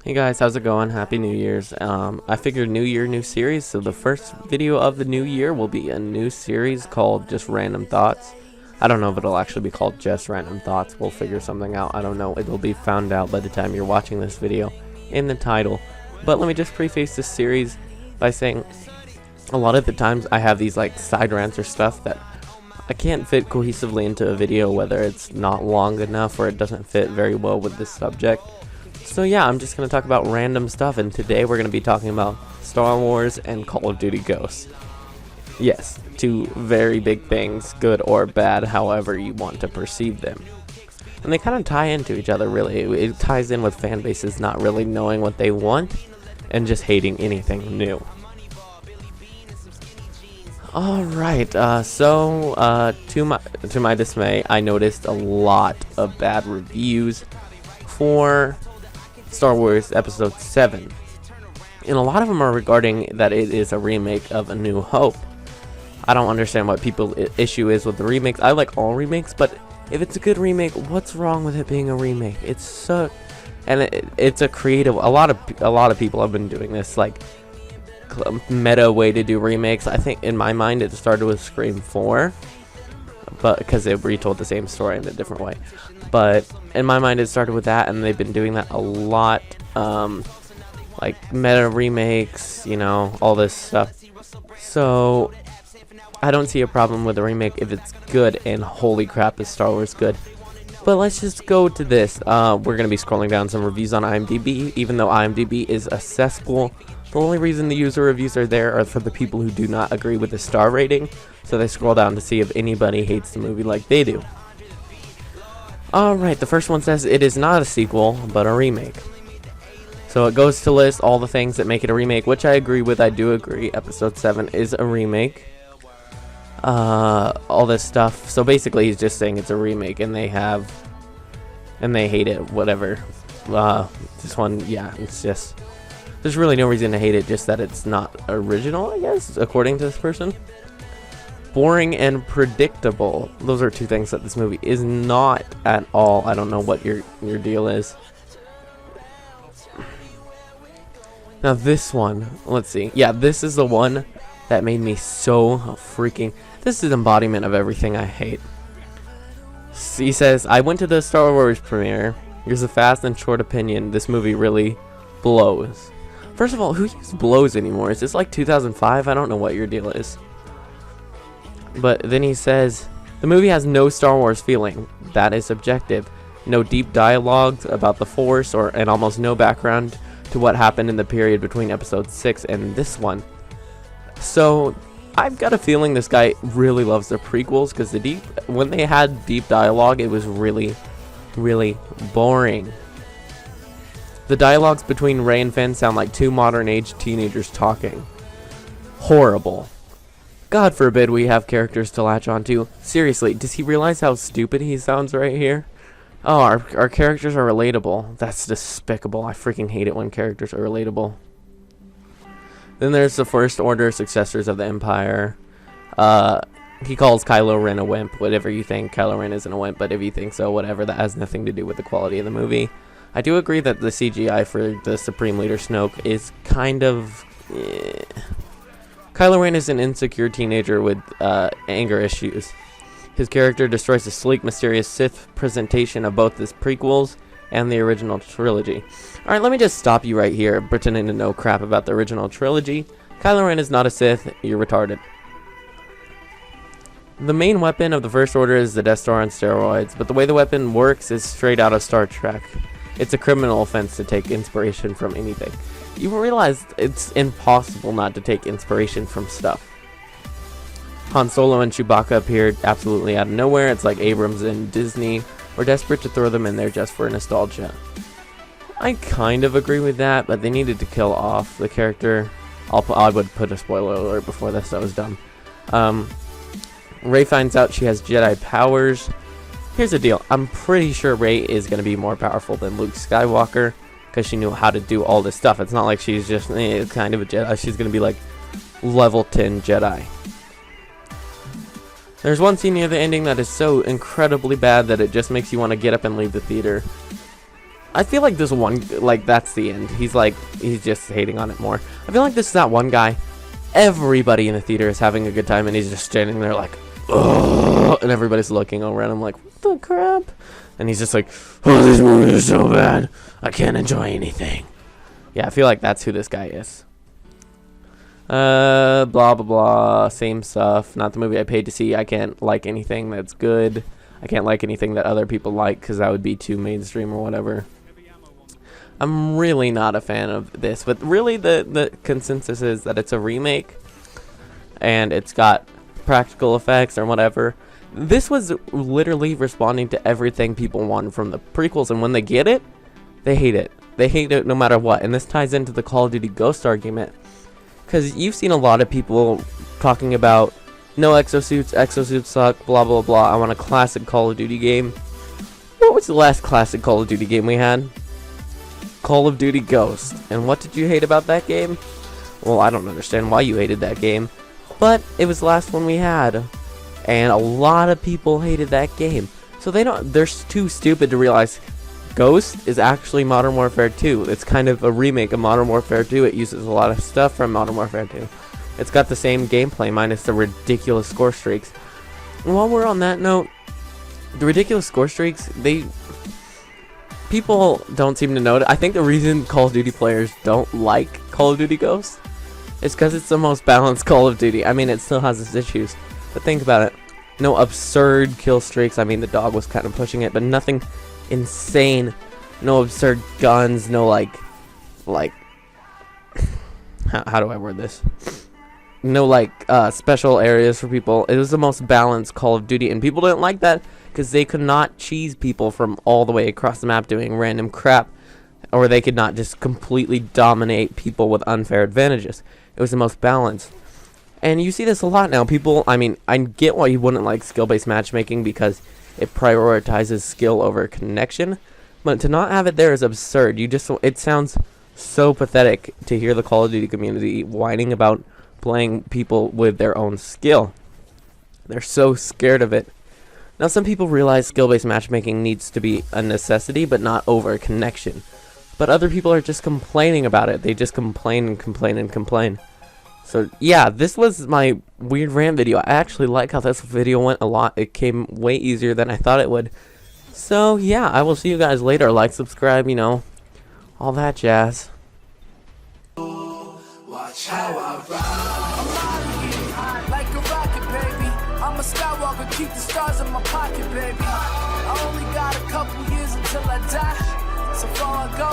Hey guys, how's it going? Happy New Year's. I figured new year, new series, so the first video of the new year will be a new series called Just Random Thoughts. I don't know if it'll actually be called Just Random Thoughts. We'll figure something out. I don't know. It'll be found out by the time you're watching this video in the title. But let me just preface this series by saying a lot of the times I have these like side rants or stuff that I can't fit cohesively into a video, whether it's not long enough or it doesn't fit very well with this subject. So yeah, I'm just going to talk about random stuff, and today we're going to be talking about Star Wars and Call of Duty Ghosts. Yes, two very big things, good or bad, however you want to perceive them. And they kind of tie into each other, really. It ties in with fan bases not really knowing what they want and just hating anything new. Alright, to my dismay, I noticed a lot of bad reviews for Star Wars Episode 7, and a lot of them are regarding that it is a remake of A New Hope. I don't understand what people's issue is with the remakes. I like all remakes, but if it's a good remake, what's wrong with it being a remake? It's so, and it's a creative. A lot of people have been doing this like meta way to do remakes. I think in my mind it started with Scream 4, but because it retold the same story in a different way. But in my mind it started with that, and they've been doing that a lot, like meta remakes, you know, all this stuff. So I don't see a problem with a remake if it's good, and holy crap is Star Wars good. But let's just go to this. We're going to be scrolling down some reviews on IMDb. Even though IMDb is a cesspool, the only reason the user reviews are there are for the people who do not agree with the star rating, so they scroll down to see if anybody hates the movie like they do. Alright, the first one says it is not a sequel, but a remake. So it goes to list all the things that make it a remake, which I agree with. I do agree. Episode 7 is a remake. All this stuff. So basically he's just saying it's a remake, and they hate it, whatever. This one, yeah, it's just, there's really no reason to hate it, just that it's not original, I guess, according to this person. Boring and predictable. Those are two things that this movie is not at all. I don't know what your deal is. Now this one, let's see. Yeah, this is the one that made me so freaking... This is embodiment of everything I hate. He says, I went to the Star Wars premiere. Here's a fast and short opinion. This movie really blows. First of all, who uses blows anymore? Is this like 2005? I don't know what your deal is. But then he says, the movie has no Star Wars feeling. That is subjective. No deep dialogue about the Force, and almost no background to what happened in the period between episode 6 and this one. So I've got a feeling this guy really loves the prequels, because when they had deep dialogue, it was really, really boring. The dialogues between Rey and Finn sound like two modern-age teenagers talking. Horrible. God forbid we have characters to latch onto. Seriously, does he realize how stupid he sounds right here? Oh, our characters are relatable. That's despicable. I freaking hate it when characters are relatable. Then there's the First Order, Successors of the Empire. He calls Kylo Ren a wimp. Whatever you think, Kylo Ren isn't a wimp, but if you think so, whatever. That has nothing to do with the quality of the movie. I do agree that the CGI for the Supreme Leader Snoke is kind of... Kylo Ren is an insecure teenager with anger issues. His character destroys a sleek, mysterious Sith presentation of both the prequels and the original trilogy. Alright, let me just stop you right here, pretending to know crap about the original trilogy. Kylo Ren is not a Sith. You're retarded. The main weapon of the First Order is the Death Star on steroids, but the way the weapon works is straight out of Star Trek. It's a criminal offense to take inspiration from anything. You realize it's impossible not to take inspiration from stuff. Han Solo and Chewbacca appeared absolutely out of nowhere. It's like Abrams and Disney were desperate to throw them in there just for nostalgia. I kind of agree with that, but they needed to kill off the character. I would put a spoiler alert before this, that was dumb. Rey finds out she has Jedi powers. Here's the deal. I'm pretty sure Rey is going to be more powerful than Luke Skywalker, because she knew how to do all this stuff. It's not like she's just kind of a Jedi. She's going to be like level 10 Jedi. There's one scene near the ending that is so incredibly bad that it just makes you want to get up and leave the theater. I feel like this one, like, that's the end. He's just hating on it more. I feel like this is that one guy. Everybody in the theater is having a good time, and he's just standing there like, ugh, and everybody's looking over at him like, what the crap? And he's just like, oh, this movie is so bad. I can't enjoy anything. Yeah, I feel like that's who this guy is. Blah, blah, blah. Same stuff. Not the movie I paid to see. I can't like anything that's good. I can't like anything that other people like because that would be too mainstream or whatever. I'm really not a fan of this, but really the consensus is that it's a remake and it's got practical effects or whatever. This was literally responding to everything people wanted from the prequels, and when they get it, they hate it. They hate it no matter what, and this ties into the Call of Duty Ghost argument, because you've seen a lot of people talking about no exosuits suck, blah blah blah. I want a classic Call of Duty game. What was the last classic Call of Duty game we had? Call of Duty Ghost. And what did you hate about that game? Well, I don't understand why you hated that game, but it was the last one we had, and a lot of people hated that game. So they're too stupid to realize Ghost is actually Modern Warfare 2. It's kind of a remake of Modern Warfare 2. It uses a lot of stuff from Modern Warfare 2. It's got the same gameplay minus the ridiculous score streaks. And while we're on that note, the ridiculous score streaks, people don't seem to know it. I think the reason Call of Duty players don't like Call of Duty Ghosts is because it's the most balanced Call of Duty. I mean, it still has its issues, but think about it. No absurd kill streaks. I mean, the dog was kind of pushing it, but nothing insane. No absurd guns. No like how do I word this? No like special areas for people. It was the most balanced Call of Duty, and people didn't like that because they could not cheese people from all the way across the map doing random crap, or they could not just completely dominate people with unfair advantages. It was the most balanced. And you see this a lot now. People, I mean, I get why you wouldn't like skill-based matchmaking because it prioritizes skill over connection, but to not have it there is absurd. It sounds so pathetic to hear the Call of Duty community whining about playing people with their own skill. They're so scared of it. Now, some people realize skill-based matchmaking needs to be a necessity, but not over connection. But other people are just complaining about it. They just complain and complain and complain. So, yeah, this was my weird rant video. I actually like how this video went a lot. It came way easier than I thought it would. So, yeah, I will see you guys later. Like, subscribe, you know, all that jazz. Watch how I ride. Like a rocket, baby. I'm a Skywalker, keep the stars in my pocket, baby. I only got a couple years until I die. So far I go.